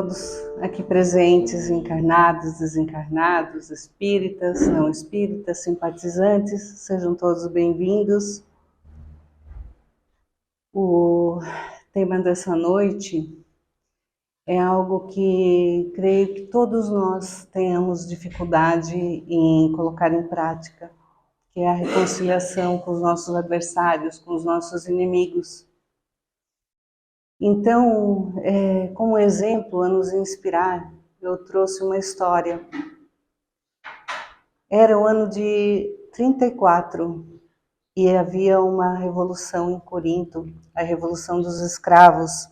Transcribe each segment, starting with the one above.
todos aqui presentes, encarnados, desencarnados, espíritas, não espíritas, simpatizantes, sejam todos bem-vindos. O tema dessa noite é algo que creio que todos nós tenhamos dificuldade em colocar em prática, que é a reconciliação com os nossos adversários, com os nossos inimigos. Então, como exemplo a nos inspirar, eu trouxe uma história. Era o ano de 34 e havia uma revolução em Corinto, a Revolução dos Escravos.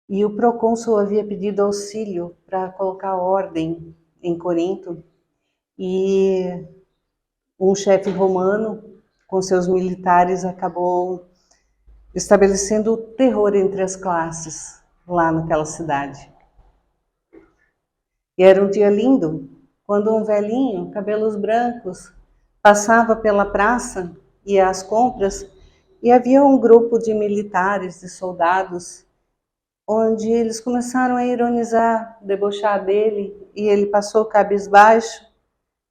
E o procônsul havia pedido auxílio para colocar ordem em Corinto. E um chefe romano, com seus militares, acabou estabelecendo o terror entre as classes lá naquela cidade. E era um dia lindo, quando um velhinho, cabelos brancos, passava pela praça, ia às compras, e havia um grupo de militares, de soldados, onde eles começaram a ironizar, debochar dele, e ele passou cabisbaixo,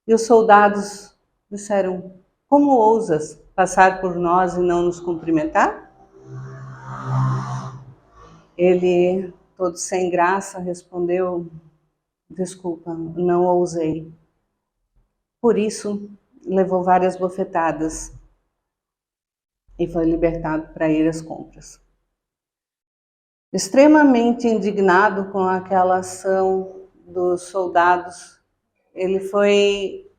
e os soldados disseram: "Como ousas passar por nós e não nos cumprimentar?" Ele, todo sem graça, respondeu: "Desculpa, não ousei." Por isso, levou várias bofetadas e foi libertado para ir às compras. Extremamente indignado com aquela ação dos soldados, ele foi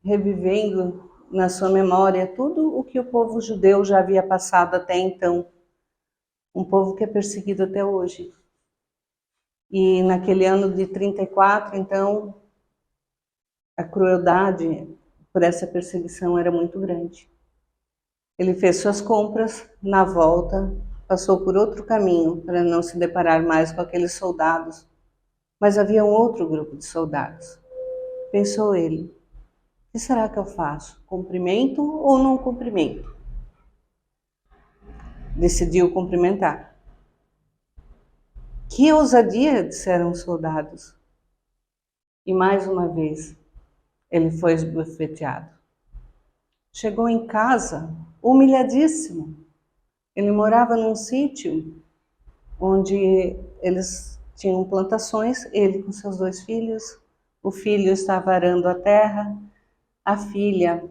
revivendo na sua memória tudo o que o povo judeu já havia passado até então, um povo que é perseguido até hoje. E naquele ano de 34, então, a crueldade por essa perseguição era muito grande. Ele fez suas compras, na volta, passou por outro caminho para não se deparar mais com aqueles soldados, mas havia um outro grupo de soldados. Pensou ele: o que será que eu faço? Cumprimento ou não cumprimento? Decidiu cumprimentar. Que ousadia, disseram os soldados. E mais uma vez, ele foi esbofeteado. Chegou em casa, humilhadíssimo. Ele morava num sítio onde eles tinham plantações, ele com seus 2 filhos. O filho estava arando a terra, a filha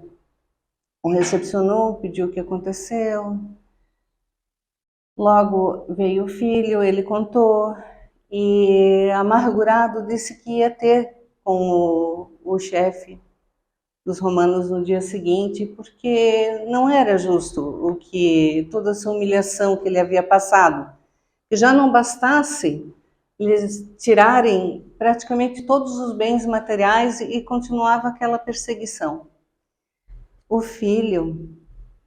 o recepcionou, pediu o que aconteceu. Logo veio o filho, ele contou, e amargurado disse que ia ter com o chefe dos romanos no dia seguinte, porque não era justo toda essa humilhação que ele havia passado. Que já não bastasse eles tirarem praticamente todos os bens materiais e continuava aquela perseguição. O filho,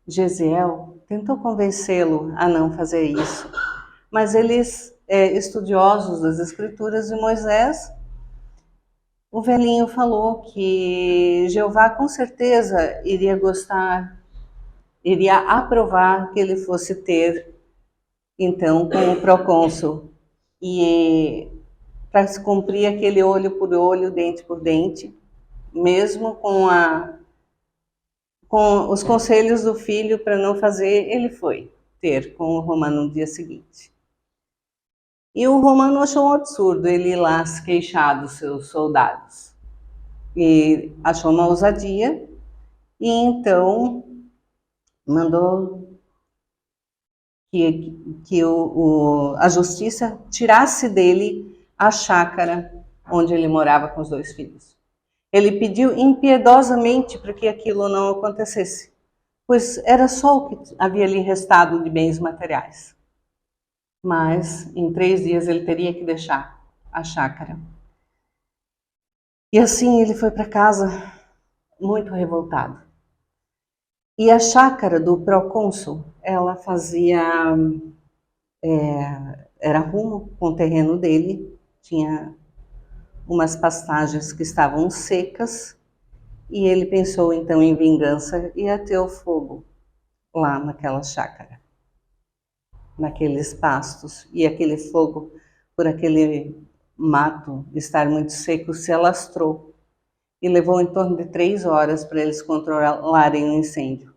Gesiel, tentou convencê-lo a não fazer isso, mas eles, estudiosos das Escrituras de Moisés, o velhinho falou que Jeová com certeza iria gostar, iria aprovar que ele fosse ter, então, com o procônsul, e para se cumprir aquele olho por olho, dente por dente, mesmo com os conselhos do filho para não fazer, ele foi ter com o romano no dia seguinte. E o romano achou um absurdo ele ir lá se queixar dos seus soldados. E achou uma ousadia, e então mandou que a justiça tirasse dele a chácara onde ele morava com os 2 filhos. Ele pediu impiedosamente para que aquilo não acontecesse, pois era só o que havia ali restado de bens materiais. Mas em 3 dias ele teria que deixar a chácara. E assim ele foi para casa muito revoltado. E a chácara do procônsul, ela fazia, era rumo com o terreno dele, tinha umas pastagens que estavam secas, e ele pensou então em vingança e ateou o fogo lá naquela chácara, naqueles pastos, e aquele fogo por aquele mato estar muito seco, se alastrou e levou em torno de 3 horas para eles controlarem o incêndio.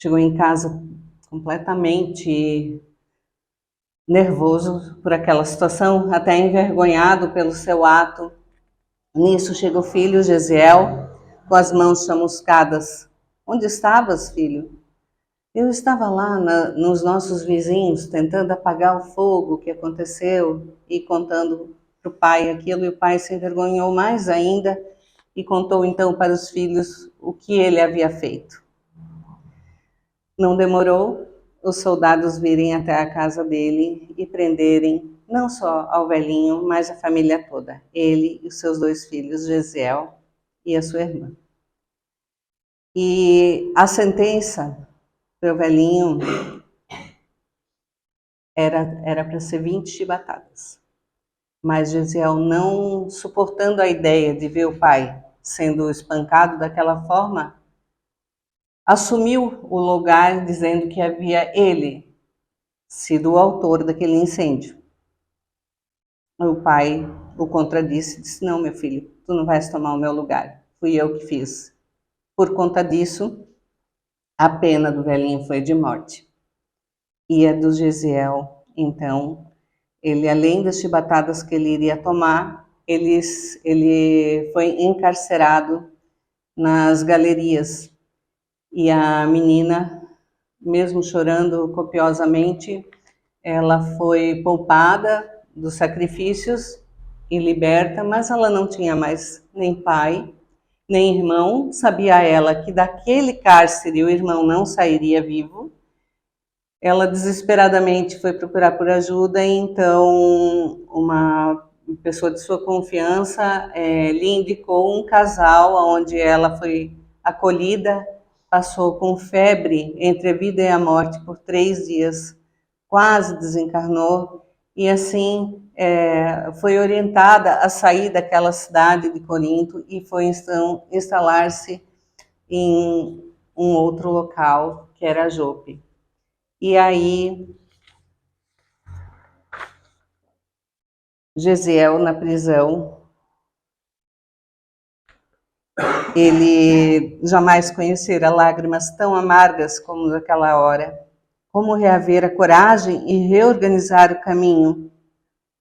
Chegou em casa completamente nervoso por aquela situação, até envergonhado pelo seu ato. Nisso chega o filho Gesiel, com as mãos chamuscadas. Onde estavas, filho? Eu estava lá nos nossos vizinhos, tentando apagar o fogo que aconteceu e contando para o pai aquilo, e o pai se envergonhou mais ainda e contou então para os filhos o que ele havia feito. Não demorou os soldados virem até a casa dele e prenderem não só ao velhinho, mas a família toda, ele e os seus 2 filhos, Gesiel e a sua irmã. E a sentença para o velhinho era para ser 20 chibatadas. Mas Gesiel, não suportando a ideia de ver o pai sendo espancado daquela forma, assumiu o lugar dizendo que havia ele sido o autor daquele incêndio. O pai o contradisse e disse: não, meu filho, tu não vais tomar o meu lugar, fui eu que fiz. Por conta disso, a pena do velhinho foi de morte. E a do Gesiel, então, ele, além das chibatadas que ele iria tomar, ele foi encarcerado nas galerias. E a menina, mesmo chorando copiosamente, ela foi poupada dos sacrifícios e liberta, mas ela não tinha mais nem pai, nem irmão. Sabia ela que daquele cárcere o irmão não sairia vivo. Ela desesperadamente foi procurar por ajuda, e então uma pessoa de sua confiança lhe indicou um casal onde ela foi acolhida, passou com febre entre a vida e a morte por 3 dias, quase desencarnou, e assim foi orientada a sair daquela cidade de Corinto e foi então instalar-se em um outro local, que era Jope. E aí, Gesiel, na prisão, ele jamais conhecera lágrimas tão amargas como naquela hora. Como reaver a coragem e reorganizar o caminho?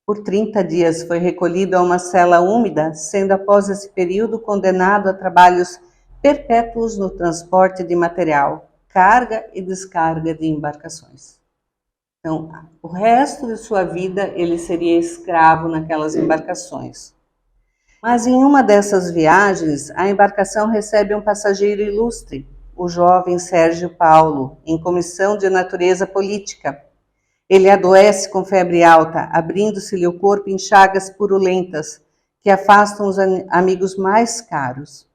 Por 30 dias foi recolhido a uma cela úmida, sendo após esse período condenado a trabalhos perpétuos no transporte de material, carga e descarga de embarcações. Então, o resto de sua vida ele seria escravo naquelas embarcações. Mas em uma dessas viagens, a embarcação recebe um passageiro ilustre, o jovem Sérgio Paulo, em comissão de natureza política. Ele adoece com febre alta, abrindo-se-lhe o corpo em chagas purulentas, que afastam os amigos mais caros.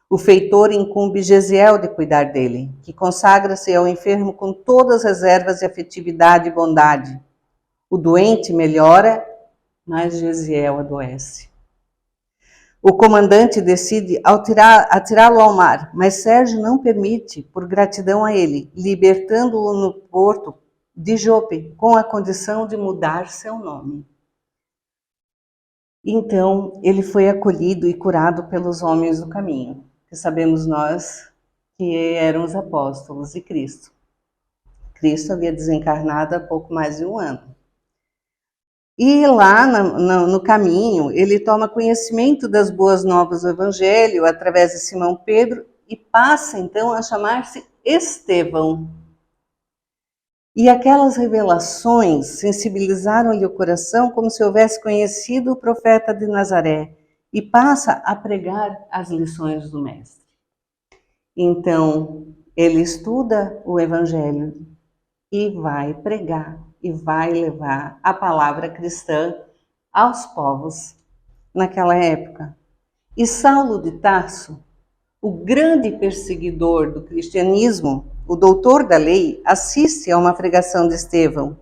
O feitor incumbe Gesiel de cuidar dele, que consagra-se ao enfermo com todas as reservas de afetividade e bondade. O doente melhora, mas Gesiel adoece. O comandante decide atirá-lo ao mar, mas Sérgio não permite, por gratidão a ele, libertando-o no porto de Jope, com a condição de mudar seu nome. Então, ele foi acolhido e curado pelos homens do caminho, que sabemos nós que eram os apóstolos de Cristo. Cristo havia desencarnado há pouco mais de 1 ano. E lá no caminho, ele toma conhecimento das boas novas do Evangelho através de Simão Pedro e passa então a chamar-se Estevão. E aquelas revelações sensibilizaram-lhe o coração como se houvesse conhecido o profeta de Nazaré e passa a pregar as lições do Mestre. Então, ele estuda o Evangelho e vai pregar e vai levar a palavra cristã aos povos naquela época. E Saulo de Tarso, o grande perseguidor do cristianismo, o doutor da lei, assiste a uma pregação de Estevão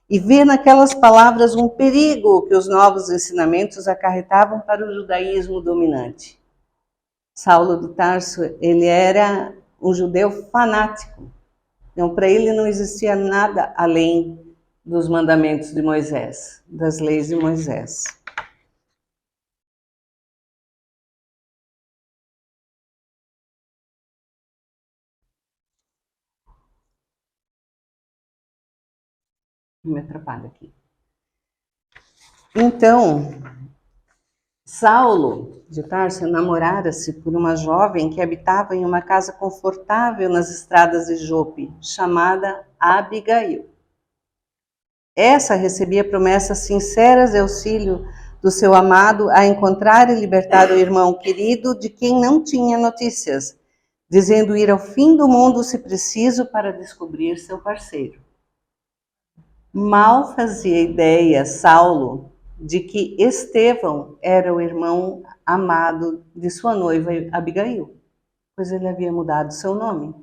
e vê naquelas palavras um perigo que os novos ensinamentos acarretavam para o judaísmo dominante. Saulo de Tarso, ele era um judeu fanático. Então, para ele não existia nada além dos mandamentos de Moisés, das leis de Moisés. Me atrapalha aqui. Então, Saulo de Tarso namorara-se por uma jovem que habitava em uma casa confortável nas estradas de Jope, chamada Abigail. Essa recebia promessas sinceras de auxílio do seu amado a encontrar e libertar o irmão querido de quem não tinha notícias, dizendo ir ao fim do mundo se preciso para descobrir seu parceiro. Mal fazia ideia Saulo de que Estevão era o irmão amado de sua noiva Abigail, pois ele havia mudado seu nome.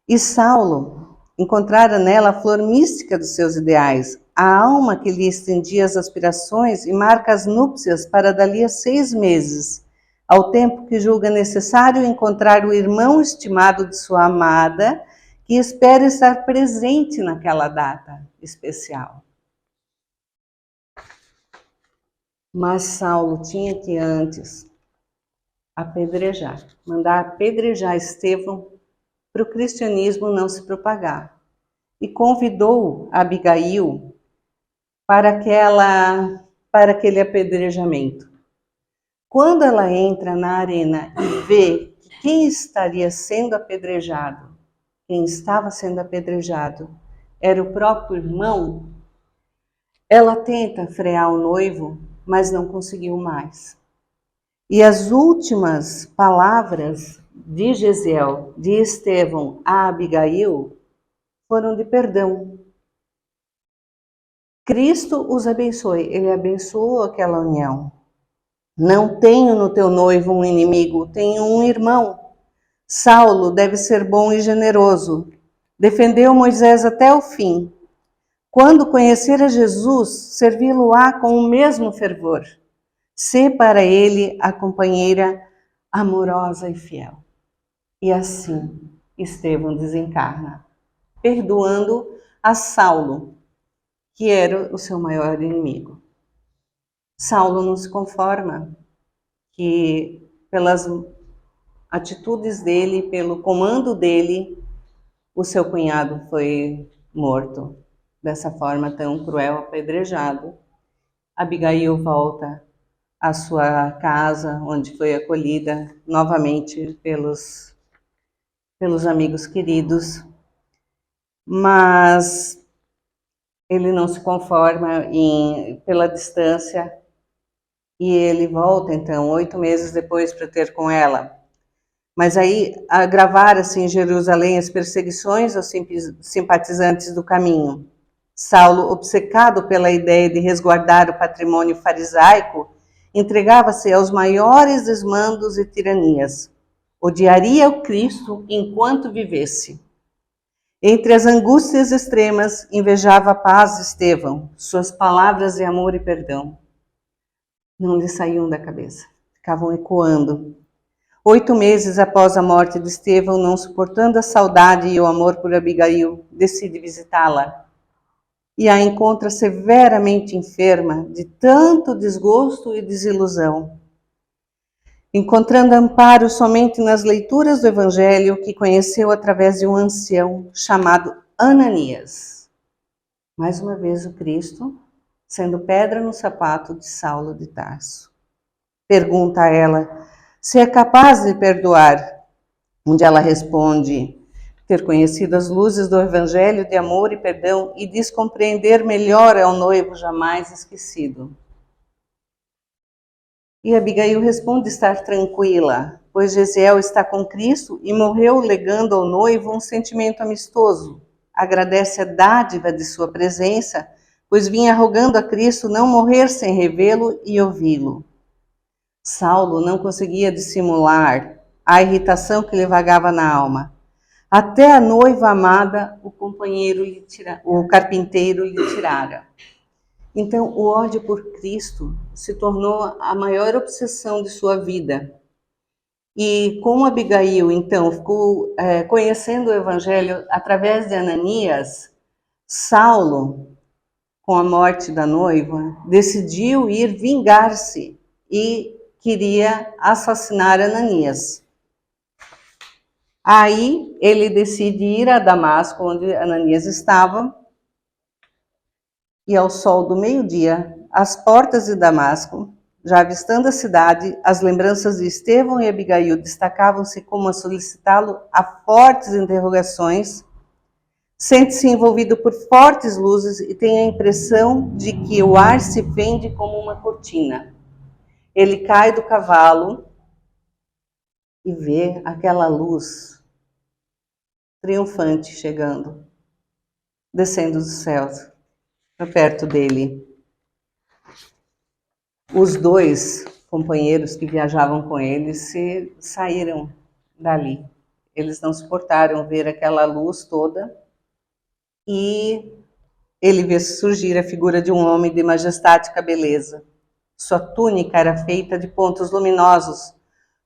E Saulo encontrara nela a flor mística dos seus ideais, a alma que lhe estendia as aspirações e marca as núpcias para dali a 6 meses, ao tempo que julga necessário encontrar o irmão estimado de sua amada, que espera estar presente naquela data especial. Mas Saulo tinha que antes mandar apedrejar Estevão para o cristianismo não se propagar. E convidou Abigail para aquele apedrejamento. Quando ela entra na arena e vê que quem estaria sendo apedrejado, quem estava sendo apedrejado, era o próprio irmão, ela tenta frear o noivo, mas não conseguiu mais. E as últimas palavras de Jezeel, de Estevão a Abigail, foram de perdão. Cristo os abençoe, ele abençoou aquela união. Não tenho no teu noivo um inimigo, tenho um irmão. Saulo deve ser bom e generoso. Defendeu Moisés até o fim. Quando conhecer a Jesus, servi-lo-á com o mesmo fervor. Sê para ele a companheira amorosa e fiel. E assim Estevão desencarna, perdoando a Saulo, que era o seu maior inimigo. Saulo não se conforma que pelas atitudes dele, pelo comando dele, o seu cunhado foi morto. Dessa forma tão cruel, apedrejado. Abigail volta à sua casa, onde foi acolhida novamente pelos amigos queridos, mas ele não se conforma pela distância e ele volta, então, 8 meses depois para ter com ela. Mas aí agravaram-se em Jerusalém as perseguições aos simpatizantes do caminho. Saulo, obcecado pela ideia de resguardar o patrimônio farisaico, entregava-se aos maiores desmandos e tiranias. Odiaria o Cristo enquanto vivesse. Entre as angústias extremas, invejava a paz de Estevão, suas palavras de amor e perdão. Não lhe saíam da cabeça, ficavam ecoando. 8 meses após a morte de Estevão, não suportando a saudade e o amor por Abigail, decide visitá-la. E a encontra severamente enferma de tanto desgosto e desilusão. Encontrando amparo somente nas leituras do Evangelho que conheceu através de um ancião chamado Ananias. Mais uma vez o Cristo, sendo pedra no sapato de Saulo de Tarso. Pergunta a ela se é capaz de perdoar, onde ela responde ter conhecido as luzes do Evangelho de amor e perdão e diz compreender melhor ao noivo jamais esquecido. E Abigail responde estar tranquila, pois Jezeel está com Cristo e morreu legando ao noivo um sentimento amistoso. Agradece a dádiva de sua presença, pois vinha rogando a Cristo não morrer sem revê-lo e ouvi-lo. Saulo não conseguia dissimular a irritação que lhe vagava na alma. Até a noiva amada, o carpinteiro lhe tirara. Então, o ódio por Cristo se tornou a maior obsessão de sua vida. E como Abigail, então, ficou conhecendo o Evangelho através de Ananias, Saulo, com a morte da noiva, decidiu ir vingar-se e queria assassinar Ananias. Aí ele decide ir a Damasco, onde Ananias estava, e ao sol do meio-dia, às portas de Damasco, já avistando a cidade, as lembranças de Estevão e Abigail destacavam-se como a solicitá-lo a fortes interrogações. Sente-se envolvido por fortes luzes e tem a impressão de que o ar se fende como uma cortina. Ele cai do cavalo e vê aquela luz triunfante chegando, descendo dos céus, para perto dele. Os dois companheiros que viajavam com ele saíram dali. Eles não suportaram ver aquela luz toda e ele vê surgir a figura de um homem de majestática beleza. Sua túnica era feita de pontos luminosos.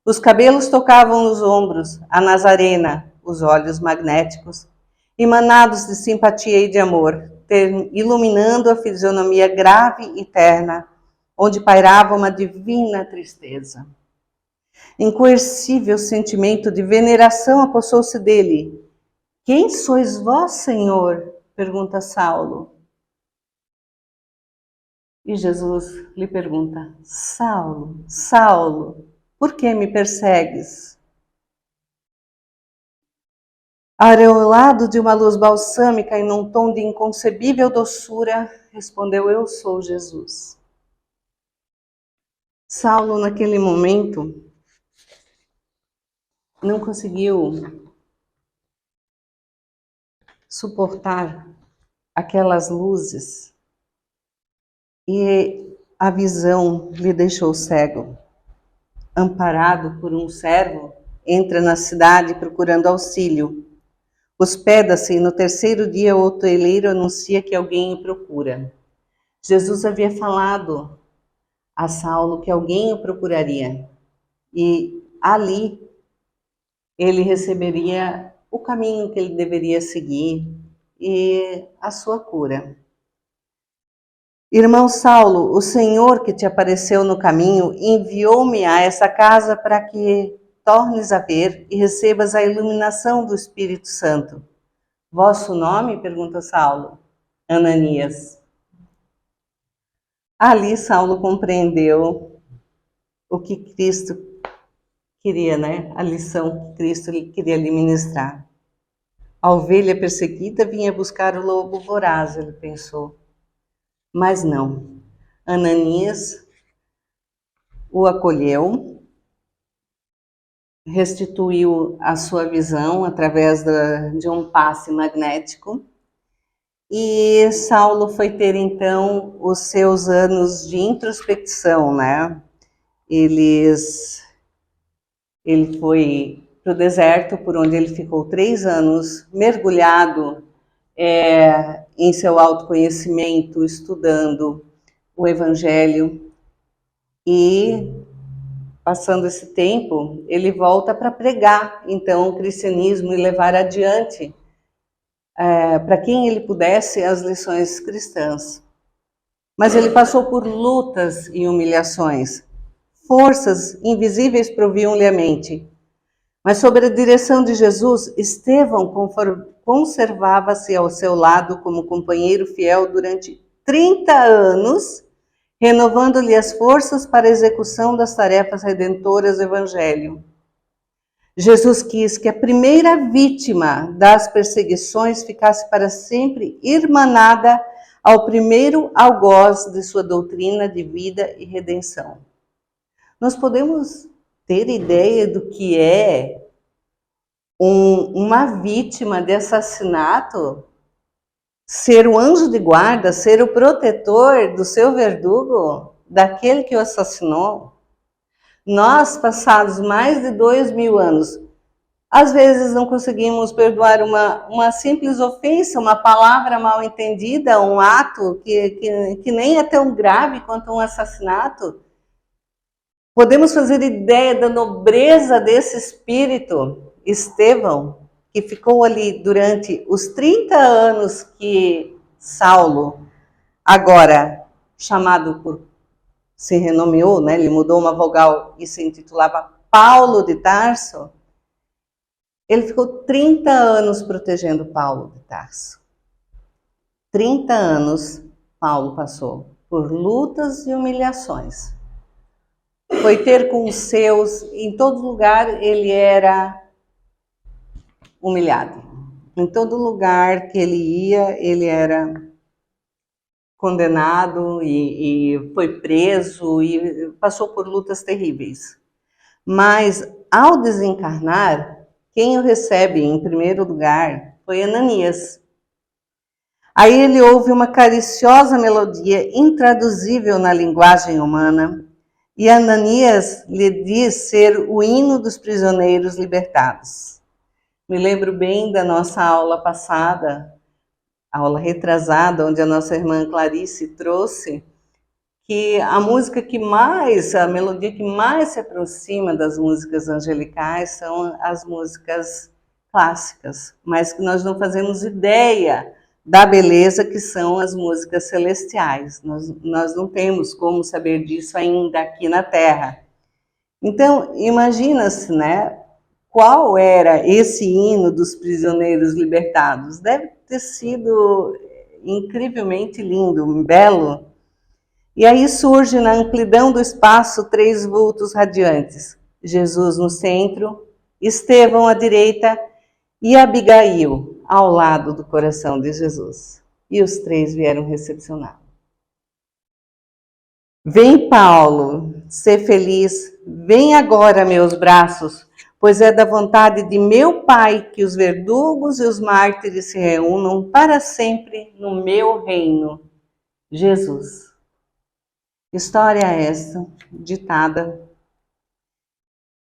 Os cabelos tocavam os ombros, a nazarena, os olhos magnéticos, emanados de simpatia e de amor, iluminando a fisionomia grave e terna, onde pairava uma divina tristeza. Incoercível sentimento de veneração apossou-se dele. Quem sois vós, Senhor? Pergunta Saulo. E Jesus lhe pergunta: Saulo, Saulo, por que me persegues? Aureolado de uma luz balsâmica e num tom de inconcebível doçura, respondeu: Eu sou Jesus. Saulo, naquele momento, não conseguiu suportar aquelas luzes e a visão lhe deixou cego. Amparado por um servo, entra na cidade procurando auxílio. Hospeda-se e no terceiro dia o hoteleiro anuncia que alguém o procura. Jesus havia falado a Saulo que alguém o procuraria e ali ele receberia o caminho que ele deveria seguir e a sua cura. Irmão Saulo, o Senhor que te apareceu no caminho enviou-me a essa casa para que tornes a ver e recebas a iluminação do Espírito Santo. Vosso nome? Pergunta Saulo. Ananias. Ali Saulo compreendeu o que Cristo queria, né? A lição que Cristo lhe queria lhe ministrar. A ovelha perseguida vinha buscar o lobo voraz, ele pensou. Mas não. Ananias o acolheu, restituiu a sua visão através de um passe magnético e Saulo foi ter então os seus anos de introspecção, né? Ele foi para o deserto, por onde ele ficou 3 anos mergulhado em seu autoconhecimento, estudando o Evangelho e passando esse tempo, ele volta para pregar, então, o cristianismo e levar adiante, para quem ele pudesse, as lições cristãs. Mas ele passou por lutas e humilhações. Forças invisíveis proviam-lhe a mente. Mas sob a direção de Jesus, Estevão conservava-se ao seu lado como companheiro fiel durante 30 anos, renovando-lhe as forças para a execução das tarefas redentoras do Evangelho. Jesus quis que a primeira vítima das perseguições ficasse para sempre irmanada ao primeiro algoz de sua doutrina de vida e redenção. Nós podemos ter ideia do que é uma vítima de assassinato? Ser o anjo de guarda, ser o protetor do seu verdugo, daquele que o assassinou? Nós, passados mais de 2000 anos, às vezes não conseguimos perdoar uma simples ofensa, uma palavra mal entendida, um ato que nem é tão grave quanto um assassinato. Podemos fazer ideia da nobreza desse espírito, Estevão, que ficou ali durante os 30 anos que Saulo, agora chamado por, se renomeou, né? Ele mudou uma vogal e se intitulava Paulo de Tarso. Ele ficou 30 anos protegendo Paulo de Tarso. 30 anos Paulo passou por lutas e humilhações. Foi ter com os seus, em todo lugar ele era humilhado. Em todo lugar que ele ia, ele era condenado e foi preso e passou por lutas terríveis. Mas ao desencarnar, quem o recebe em primeiro lugar foi Ananias. Aí ele ouve uma cariciosa melodia intraduzível na linguagem humana e Ananias lhe diz ser o hino dos prisioneiros libertados. Me lembro bem da nossa aula passada, aula retrasada, onde a nossa irmã Clarice trouxe que a música que mais, a melodia que mais se aproxima das músicas angelicais são as músicas clássicas, mas que nós não fazemos ideia da beleza que são as músicas celestiais. Nós não temos como saber disso ainda aqui na Terra. Então, imagina-se, né? Qual era esse hino dos prisioneiros libertados? Deve ter sido incrivelmente lindo, belo. E aí surge na amplidão do espaço 3 vultos radiantes. Jesus no centro, Estevão à direita e Abigail ao lado do coração de Jesus. E os 3 vieram recepcioná-lo. Vem, Paulo, ser feliz, vem agora, meus braços, pois é da vontade de meu Pai que os verdugos e os mártires se reúnam para sempre no meu reino. Jesus. História essa ditada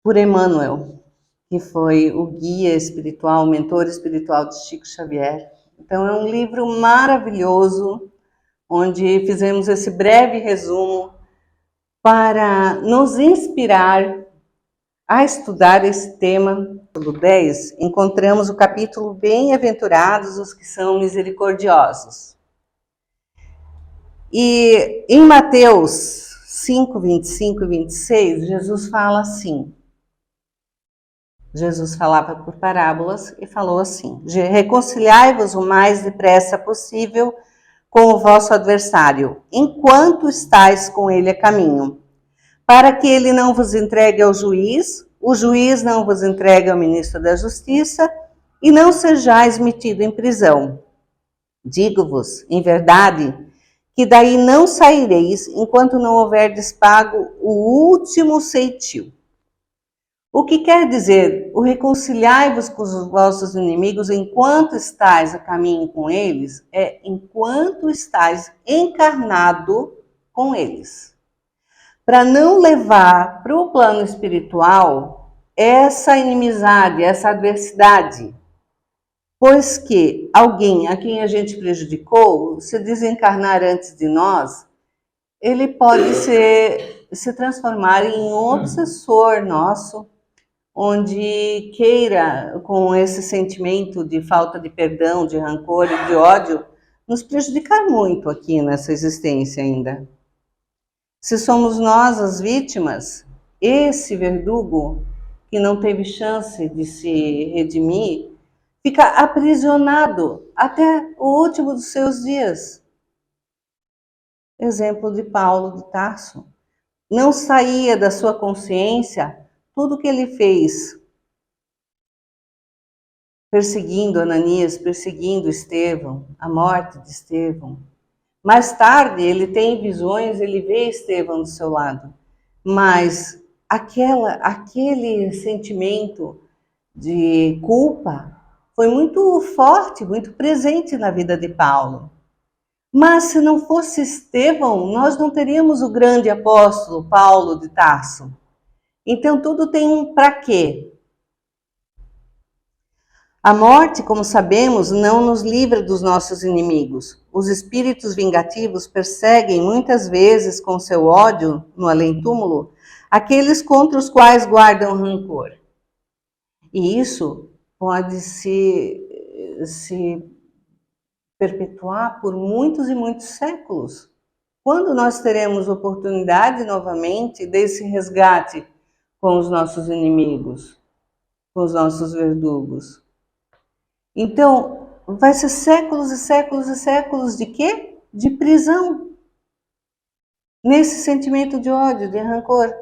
por Emmanuel, que foi o guia espiritual, o mentor espiritual de Chico Xavier. Então é um livro maravilhoso, onde fizemos esse breve resumo para nos inspirar a estudar esse tema. No 10, encontramos o capítulo Bem-aventurados os que são misericordiosos. E em Mateus 5, 25 e 26, Jesus fala assim. Jesus falava por parábolas e falou assim: reconciliai-vos o mais depressa possível com o vosso adversário, enquanto estáis com ele a caminho, para que ele não vos entregue ao juiz, o juiz não vos entregue ao ministro da Justiça, e não sejais metido em prisão. Digo-vos, em verdade, que daí não saireis enquanto não houverdes pago o último ceitil. O que quer dizer, o reconciliai-vos com os vossos inimigos enquanto estáis a caminho com eles, é enquanto estáis encarnado com eles. Para não levar para o plano espiritual essa inimizade, essa adversidade. Pois que alguém a quem a gente prejudicou, se desencarnar antes de nós, ele pode se transformar em um obsessor nosso, onde queira, com esse sentimento de falta de perdão, de rancor e de ódio, nos prejudicar muito aqui nessa existência ainda. Se somos nós as vítimas, esse verdugo, que não teve chance de se redimir, fica aprisionado até o último dos seus dias. Exemplo de Paulo de Tarso. Não saía da sua consciência tudo o que ele fez, perseguindo Ananias, perseguindo Estevão, a morte de Estevão. Mais tarde, ele tem visões, ele vê Estevão do seu lado, mas aquele sentimento de culpa foi muito forte, muito presente na vida de Paulo. Mas se não fosse Estevão, nós não teríamos o grande apóstolo Paulo de Tarso. Então tudo tem um para quê. A morte, como sabemos, não nos livra dos nossos inimigos. Os espíritos vingativos perseguem muitas vezes com seu ódio, no além-túmulo, aqueles contra os quais guardam rancor. E isso pode se perpetuar por muitos e muitos séculos. Quando nós teremos oportunidade novamente desse resgate com os nossos inimigos, com os nossos verdugos? Então, vai ser séculos e séculos e séculos de quê? De prisão. Nesse sentimento de ódio, de rancor.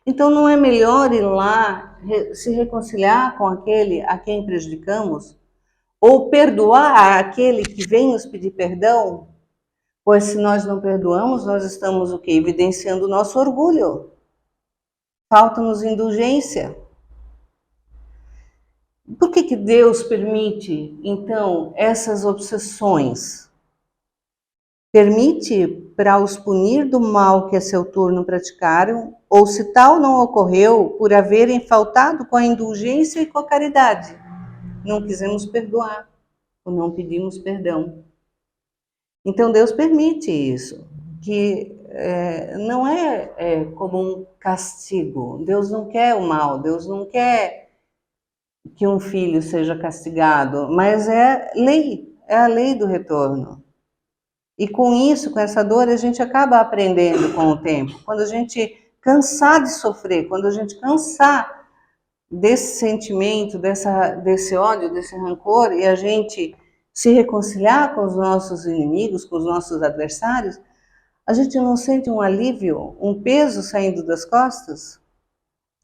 Então, não é melhor ir lá se reconciliar com aquele a quem prejudicamos? Ou perdoar aquele que vem nos pedir perdão? Pois se nós não perdoamos, nós estamos o quê? Evidenciando o nosso orgulho. Falta-nos indulgência. Por que Deus permite, então, essas obsessões? Permite para os punir do mal que a seu turno praticaram, ou se tal não ocorreu, por haverem faltado com a indulgência e com a caridade. Não quisemos perdoar, ou não pedimos perdão. Então Deus permite isso, que não é como um castigo. Deus não quer o mal, Deus não quer que um filho seja castigado, mas é lei, é a lei do retorno. E com isso, com essa dor, a gente acaba aprendendo com o tempo. Quando a gente cansar de sofrer, quando a gente cansar desse sentimento, desse ódio, desse rancor, e a gente se reconciliar com os nossos inimigos, com os nossos adversários, a gente não sente um alívio, um peso saindo das costas?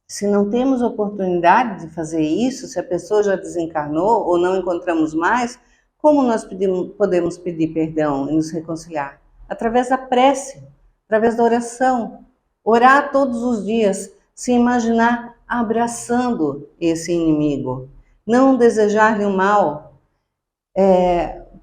Se não temos oportunidade de fazer isso, se a pessoa já desencarnou ou não encontramos mais, como nós podemos pedir perdão e nos reconciliar? Através da prece, através da oração. Orar todos os dias, se imaginar abraçando esse inimigo. Não desejar-lhe o mal.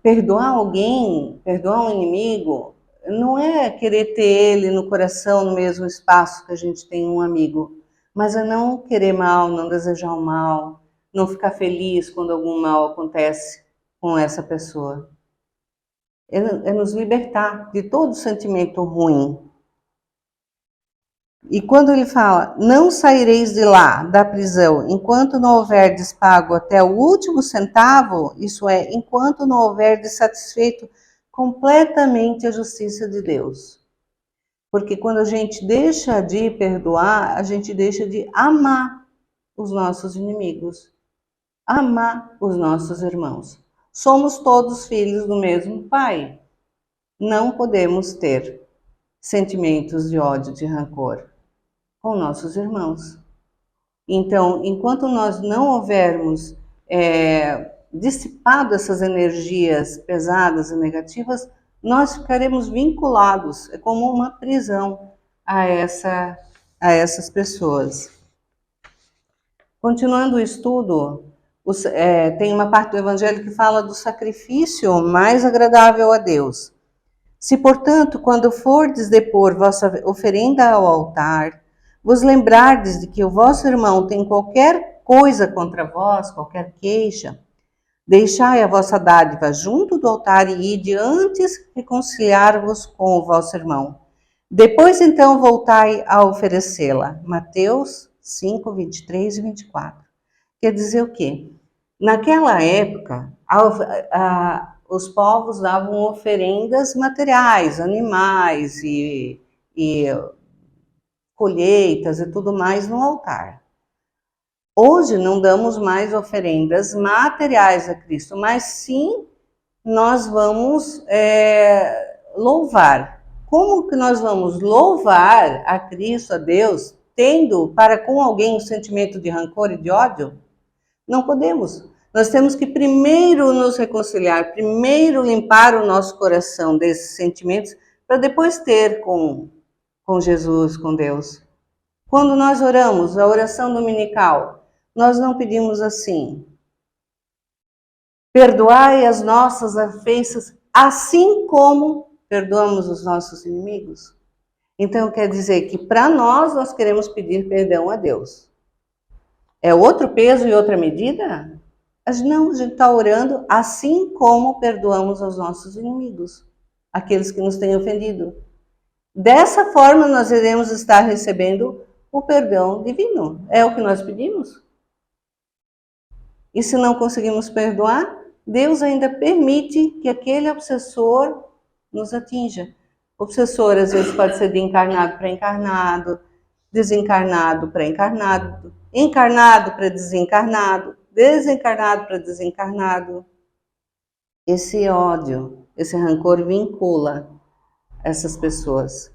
Perdoar alguém, perdoar um inimigo, não é querer ter ele no coração, no mesmo espaço que a gente tem um amigo, mas é não querer mal, não desejar o mal, não ficar feliz quando algum mal acontece com essa pessoa. É nos libertar de todo sentimento ruim. E quando ele fala, não saireis de lá, da prisão, enquanto não houverdes pago até o último centavo, isso é, enquanto não houverdes satisfeito completamente a justiça de Deus. Porque quando a gente deixa de perdoar, a gente deixa de amar os nossos inimigos, amar os nossos irmãos. Somos todos filhos do mesmo Pai. Não podemos ter sentimentos de ódio, de rancor com nossos irmãos. Então, enquanto nós não houvermos dissipado essas energias pesadas e negativas, nós ficaremos vinculados, é como uma prisão a essas pessoas. Continuando o estudo, tem uma parte do Evangelho que fala do sacrifício mais agradável a Deus. Se, portanto, quando fordes depor vossa oferenda ao altar, vos lembrardes de que o vosso irmão tem qualquer coisa contra vós, qualquer queixa, deixai a vossa dádiva junto do altar e ide antes reconciliar-vos com o vosso irmão. Depois, então, voltai a oferecê-la. Mateus 5, 23 e 24. Quer dizer o quê? Naquela época, os povos davam oferendas materiais, animais e colheitas e tudo mais no altar. Hoje não damos mais oferendas materiais a Cristo, mas sim nós vamos louvar. Como que nós vamos louvar a Cristo, a Deus, tendo para com alguém um sentimento de rancor e de ódio? Não podemos. Nós temos que primeiro nos reconciliar, primeiro limpar o nosso coração desses sentimentos, para depois ter com Jesus, com Deus. Quando nós oramos, a oração dominical, nós não pedimos assim: perdoai as nossas ofensas, assim como perdoamos os nossos inimigos. Então quer dizer que para nós queremos pedir perdão a Deus. É outro peso e outra medida? Mas não, a gente está orando assim como perdoamos aos nossos inimigos, aqueles que nos têm ofendido. Dessa forma nós iremos estar recebendo o perdão divino. É o que nós pedimos. E se não conseguimos perdoar, Deus ainda permite que aquele obsessor nos atinja. Obsessor, às vezes, pode ser de encarnado para encarnado, desencarnado para encarnado, encarnado para desencarnado, desencarnado para desencarnado. Esse ódio, esse rancor vincula essas pessoas.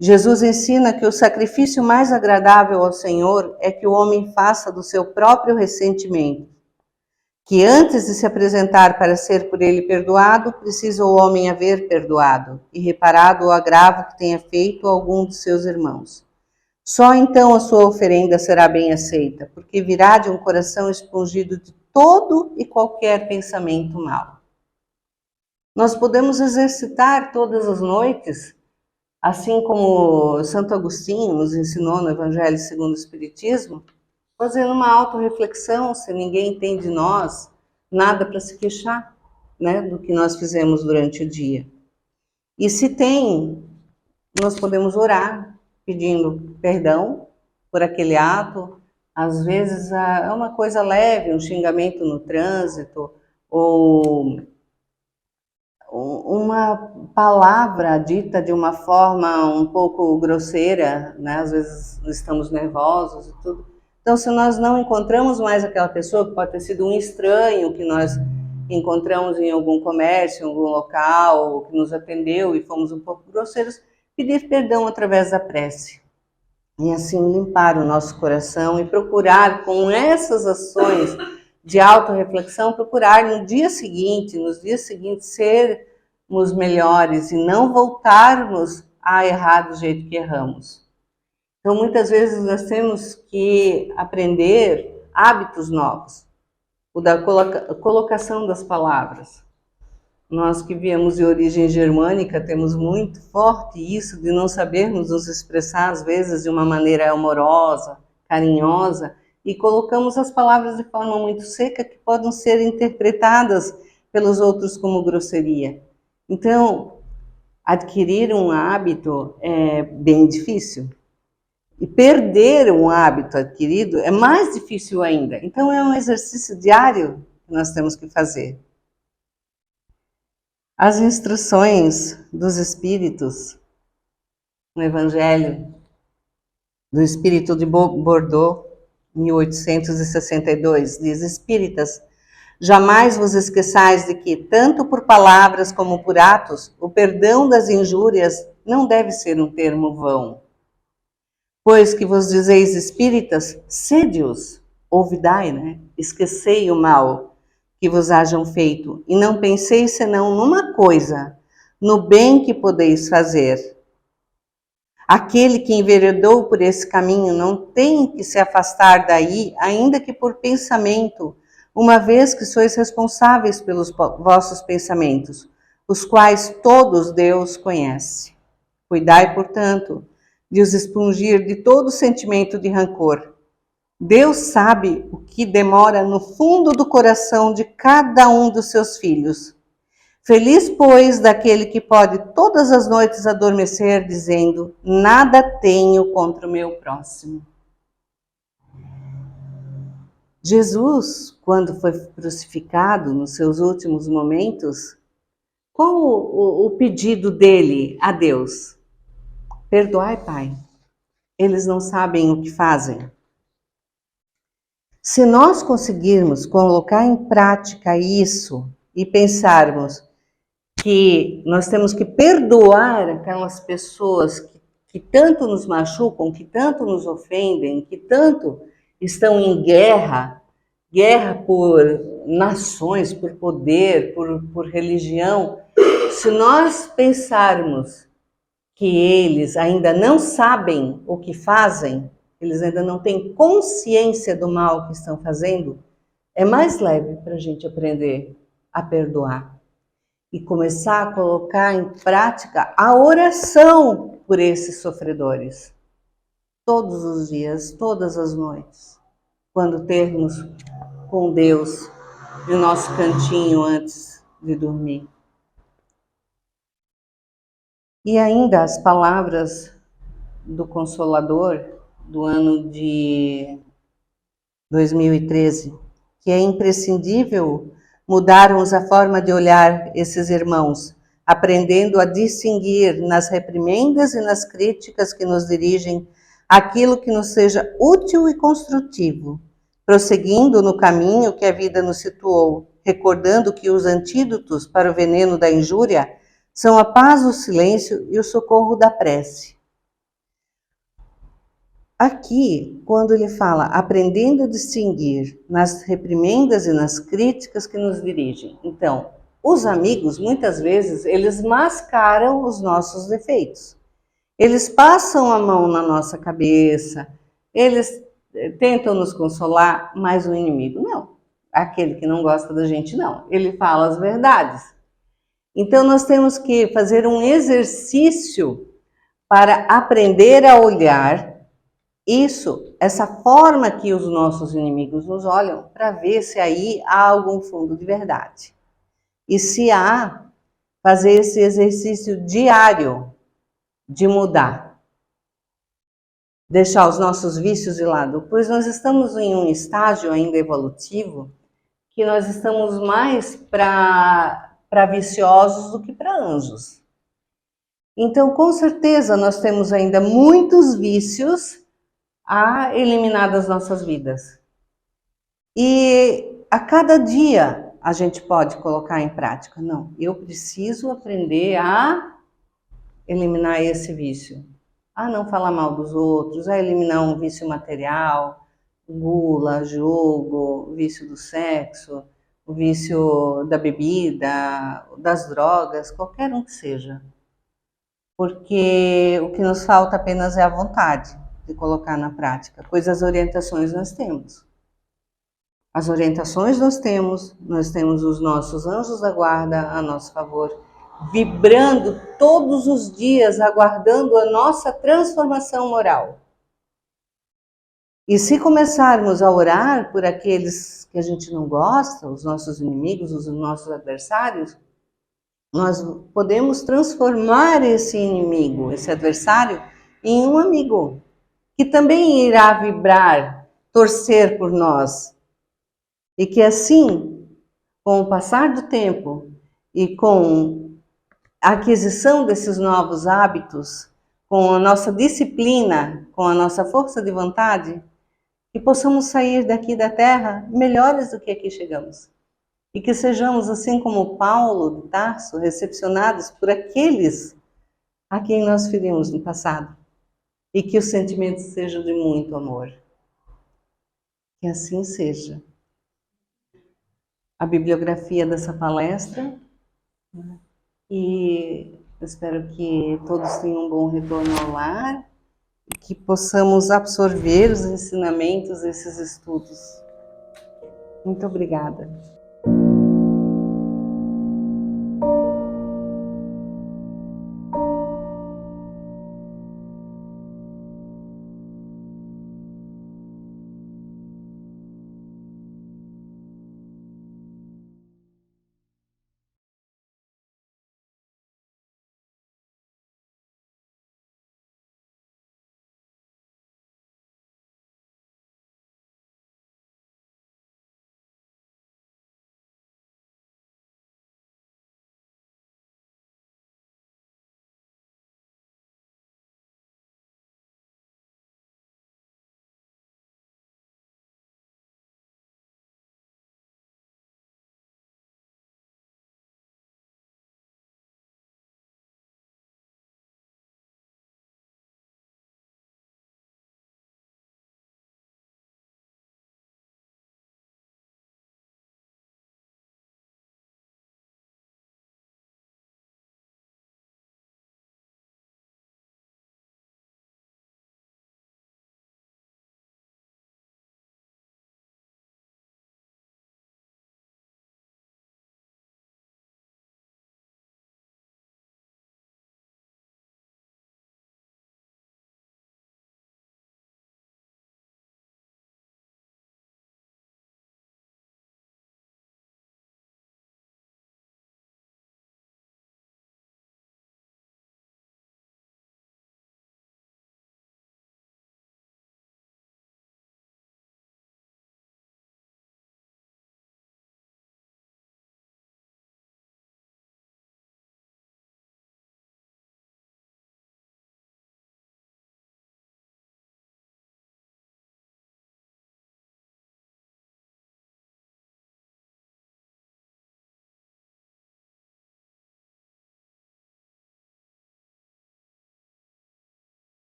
Jesus ensina que o sacrifício mais agradável ao Senhor é que o homem faça do seu próprio ressentimento, que antes de se apresentar para ser por ele perdoado, precisa o homem haver perdoado e reparado o agravo que tenha feito a algum de seus irmãos. Só então a sua oferenda será bem aceita, porque virá de um coração expungido de todo e qualquer pensamento mau. Nós podemos exercitar todas as noites, assim como Santo Agostinho nos ensinou no Evangelho segundo o Espiritismo, fazendo uma autorreflexão, se ninguém tem de nós nada para se queixar, né, do que nós fizemos durante o dia. E se tem, nós podemos orar, pedindo perdão por aquele ato. Às vezes é uma coisa leve, um xingamento no trânsito, ou uma palavra dita de uma forma um pouco grosseira, né? Às vezes estamos nervosos e tudo. Então, se nós não encontramos mais aquela pessoa, que pode ter sido um estranho que nós encontramos em algum comércio, em algum local, que nos atendeu e fomos um pouco grosseiros, pedir perdão através da prece. E assim limpar o nosso coração e procurar, com essas ações de autorreflexão, procurar no dia seguinte, nos dias seguintes, sermos melhores e não voltarmos a errar do jeito que erramos. Então, muitas vezes nós temos que aprender hábitos novos, o da colocação das palavras. Nós que viemos de origem germânica temos muito forte isso de não sabermos nos expressar, às vezes, de uma maneira amorosa, carinhosa, e colocamos as palavras de forma muito seca que podem ser interpretadas pelos outros como grosseria. Então, adquirir um hábito é bem difícil. E perder um hábito adquirido é mais difícil ainda. Então, é um exercício diário que nós temos que fazer. As instruções dos Espíritos no Evangelho do Espírito de Bordeaux, 1862, diz: Espíritas, jamais vos esqueçais de que, tanto por palavras como por atos, o perdão das injúrias não deve ser um termo vão. Pois que vos dizeis espíritas, sede-os, ouvidai, né? Esquecei o mal que vos hajam feito, e não penseis senão numa coisa, no bem que podeis fazer. Aquele que enveredou por esse caminho não tem que se afastar daí, ainda que por pensamento, uma vez que sois responsáveis pelos vossos pensamentos, os quais todos Deus conhece. Cuidai, portanto, de os expungir de todo sentimento de rancor. Deus sabe o que demora no fundo do coração de cada um dos seus filhos. Feliz, pois, daquele que pode todas as noites adormecer, dizendo: nada tenho contra o meu próximo. Jesus, quando foi crucificado, nos seus últimos momentos, qual o pedido dele a Deus? Perdoai, Pai. Eles não sabem o que fazem. Se nós conseguirmos colocar em prática isso e pensarmos que nós temos que perdoar aquelas pessoas que tanto nos machucam, que tanto nos ofendem, que tanto estão em guerra por nações, por poder, por religião, se nós pensarmos que eles ainda não sabem o que fazem, eles ainda não têm consciência do mal que estão fazendo, é mais leve para a gente aprender a perdoar e começar a colocar em prática a oração por esses sofredores. Todos os dias, todas as noites, quando termos com Deus no nosso cantinho antes de dormir. E ainda as palavras do Consolador do ano de 2013. que é imprescindível mudarmos a forma de olhar esses irmãos, aprendendo a distinguir nas reprimendas e nas críticas que nos dirigem aquilo que nos seja útil e construtivo, prosseguindo no caminho que a vida nos situou, recordando que os antídotos para o veneno da injúria são a paz do silêncio e o socorro da prece. Aqui, quando ele fala aprendendo a distinguir nas reprimendas e nas críticas que nos dirigem. Então, os amigos, muitas vezes, eles mascaram os nossos defeitos. Eles passam a mão na nossa cabeça, eles tentam nos consolar, mas o inimigo não. Aquele que não gosta da gente, não. Ele fala as verdades. Então, nós temos que fazer um exercício para aprender a olhar isso, essa forma que os nossos inimigos nos olham, para ver se aí há algum fundo de verdade. E se há, fazer esse exercício diário de mudar. Deixar os nossos vícios de lado, pois nós estamos em um estágio ainda evolutivo que nós estamos mais para viciosos do que para anjos. Então, com certeza, nós temos ainda muitos vícios a eliminar das nossas vidas. E a cada dia a gente pode colocar em prática. Não, eu preciso aprender a eliminar esse vício. A não falar mal dos outros, a eliminar um vício material, gula, jogo, vício do sexo, o vício da bebida, das drogas, qualquer um que seja. Porque o que nos falta apenas é a vontade de colocar na prática, pois as orientações nós temos. As orientações nós temos os nossos anjos da guarda a nosso favor, vibrando todos os dias, aguardando a nossa transformação moral. E se começarmos a orar por aqueles que a gente não gosta, os nossos inimigos, os nossos adversários, nós podemos transformar esse inimigo, esse adversário, em um amigo, que também irá vibrar, torcer por nós. E que assim, com o passar do tempo e com a aquisição desses novos hábitos, com a nossa disciplina, com a nossa força de vontade, que possamos sair daqui da Terra melhores do que aqui chegamos. E que sejamos, assim como Paulo de Tarso, recepcionados por aqueles a quem nós ferimos no passado. E que os sentimentos sejam de muito amor. Que assim seja. A bibliografia dessa palestra, e eu espero que todos tenham um bom retorno ao lar e que possamos absorver os ensinamentos desses estudos. Muito obrigada.